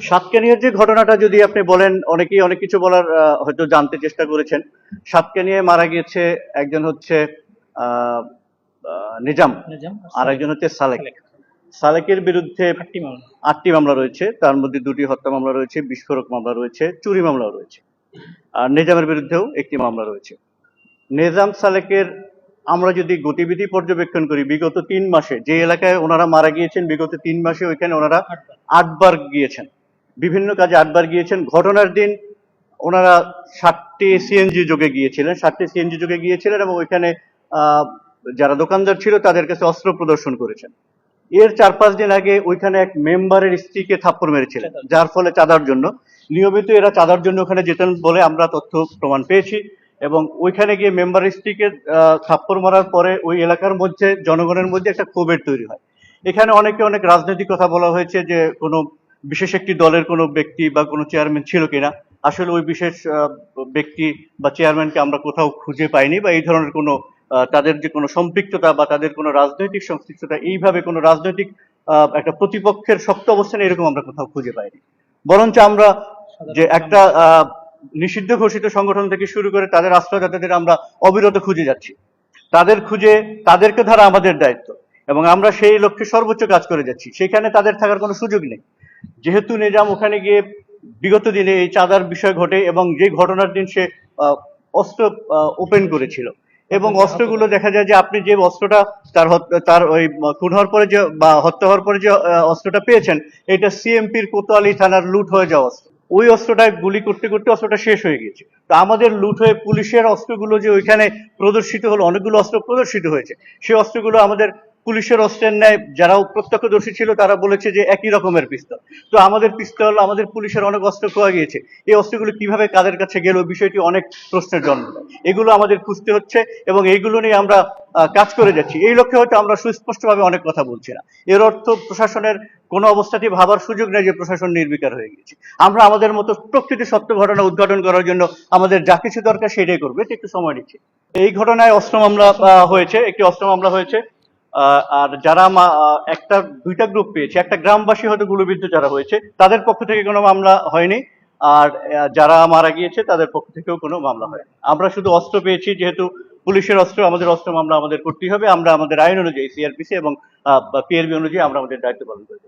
সাতকানিয়ার যে ঘটনাটা যদি আপনি বলেন, অনেকেই অনেক কিছু বলার হয়তো জানতে চেষ্টা করেছেন। সাতকানিয়ায় মারা গিয়েছে একজন হচ্ছে আহ, নিজাম, আর একজন হচ্ছে সালেক। সালেকের বিরুদ্ধে 8টি মামলা রয়েছে, তার মধ্যে 2টি হত্যা মামলা রয়েছে, বিস্ফোরক মামলা রয়েছে, চুরি মামলাও রয়েছে। আর নিজামের বিরুদ্ধেও একটি মামলা রয়েছে। নিজাম সালেকের আমরা যদি গতিবিধি পর্যবেক্ষণ করি, বিগত 3 মাসে যে এলাকায় ওনারা মারা গিয়েছেন, বিগত 3 মাসে ওইখানে ওনারা 8বার গিয়েছেন, বিভিন্ন কাজে 8বার গিয়েছেন। ঘটনার দিন ওনারা 7টি সিএনজি যোগে গিয়েছিলেন, 7টি সিএনজি যোগে গিয়েছিলেন এবং ওইখানে যারা দোকানদার ছিল তাদের কাছে অস্ত্র প্রদর্শন করেছেন। এর 4-5 দিন আগে ওইখানে এক মেম্বারের স্ত্রীকে থাপ্পড় মেরেছিলেন, যার ফলে চাঁদার জন্য নিয়মিত এরা চাঁদার জন্য ওখানে যেতেন বলে আমরা তথ্য প্রমাণ পেয়েছি। এবং ওইখানে গিয়ে মেম্বারের স্ত্রীকে থাপ্পড় মারার পরে ওই এলাকার মধ্যে জনগণের মধ্যে একটা ক্ষোভের তৈরি হয়। এখানে অনেকে অনেক রাজনৈতিক কথা বলা হয়েছে যে কোনো বিশেষ একটি দলের কোনো ব্যক্তি বা কোনো চেয়ারম্যান ছিল কিনা। আসলে ওই বিশেষ ব্যক্তি বা চেয়ারম্যানকে আমরা কোথাও খুঁজে পাইনি, বা এই ধরনের কোনো তাদের যে কোনো সম্পৃক্ততা বা তাদের কোনো রাজনৈতিক সংশ্লিষ্টতা, এইভাবে কোনো রাজনৈতিক একটা প্রতিপক্ষের শক্ত অবস্থানে এরকম আমরা কোথাও খুঁজে পাইনি। বরঞ্চ আমরা যে একটা নিষিদ্ধ ঘোষিত সংগঠন থেকে শুরু করে তাদের আশ্রয়দাতাদের আমরা অবিরত খুঁজে যাচ্ছি। তাদের খুঁজে তাদেরকে ধরা আমাদের দায়িত্ব, এবং আমরা সেই লক্ষ্যে সর্বোচ্চ কাজ করে যাচ্ছি। সেখানে তাদের থাকার কোনো সুযোগ নেই। যেহেতু নিজাম ওখানে গিয়ে বিগত দিনে এই চাঁদার বিষয় ঘটে এবং যে ঘটনার দিন সে অস্ত্র ওপেন করেছিল, এবং অস্ত্রগুলো দেখা যায় যে আপনি যে অস্ত্রটা তার ওই খুন হওয়ার পরে যে বা হত্যা হওয়ার পরে যে অস্ত্রটা পেয়েছেন, এটা সিএমপির কোতোয়ালি থানার লুট হয়ে যাওয়া অস্ত্র। ওই অস্ত্রটায় গুলি করতে করতে অস্ত্রটা শেষ হয়ে গিয়েছে। তো আমাদের লুট হয়ে পুলিশের অস্ত্রগুলো যে ওইখানে প্রদর্শিত হলো, অনেকগুলো অস্ত্র প্রদর্শিত হয়েছে, সেই অস্ত্রগুলো আমাদের পুলিশের অস্ত্রের ন্যায় যারাও প্রত্যক্ষদর্শী ছিল তারা বলেছে যে একই রকমের পিস্তল। তো আমাদের পিস্তল, আমাদের পুলিশের অনেক অস্ত্র খোয়া গিয়েছে। এই অস্ত্রগুলো কিভাবে কাদের কাছে গেল, বিষয়টি অনেক প্রশ্নের জন্ম দেয়। এগুলো আমাদের খুঁজতে হচ্ছে এবং এইগুলো নিয়ে আমরা কাজ করে যাচ্ছি। এই লক্ষ্যে হয়তো আমরা সুস্পষ্টভাবে অনেক কথা বলছি না। এর অর্থ প্রশাসনের কোনো অবস্থাতেই ভাবার সুযোগ নেই যে প্রশাসন নির্বিকার হয়ে গেছে। আমরা আমাদের মতো প্রকৃত সত্য ঘটনা উদ্ঘাটন করার জন্য আমাদের যা কিছু দরকার সেটাই করবে, একটু সময় নিচ্ছে। এই ঘটনায় অস্ত্র মামলা হয়েছে, একটি অস্ত্র মামলা হয়েছে। আর যারা একটা 2টা গ্রুপ পেয়েছে, একটা গ্রামবাসী হয়তো গুলিবিদ্ধ যারা হয়েছে তাদের পক্ষ থেকে কোনো মামলা হয়নি। আর যারা মারা গিয়েছে তাদের পক্ষ থেকেও কোনো মামলা হয়নি। আমরা শুধু অস্ত্র পেয়েছি, যেহেতু পুলিশের অস্ত্র, আমাদের অস্ত্র মামলা আমাদের করতেই হবে। আমরা আমাদের আইন অনুযায়ী, সিআরপিসি এবং পিআরবি অনুযায়ী আমরা আমাদের দায়িত্ব পালন করব।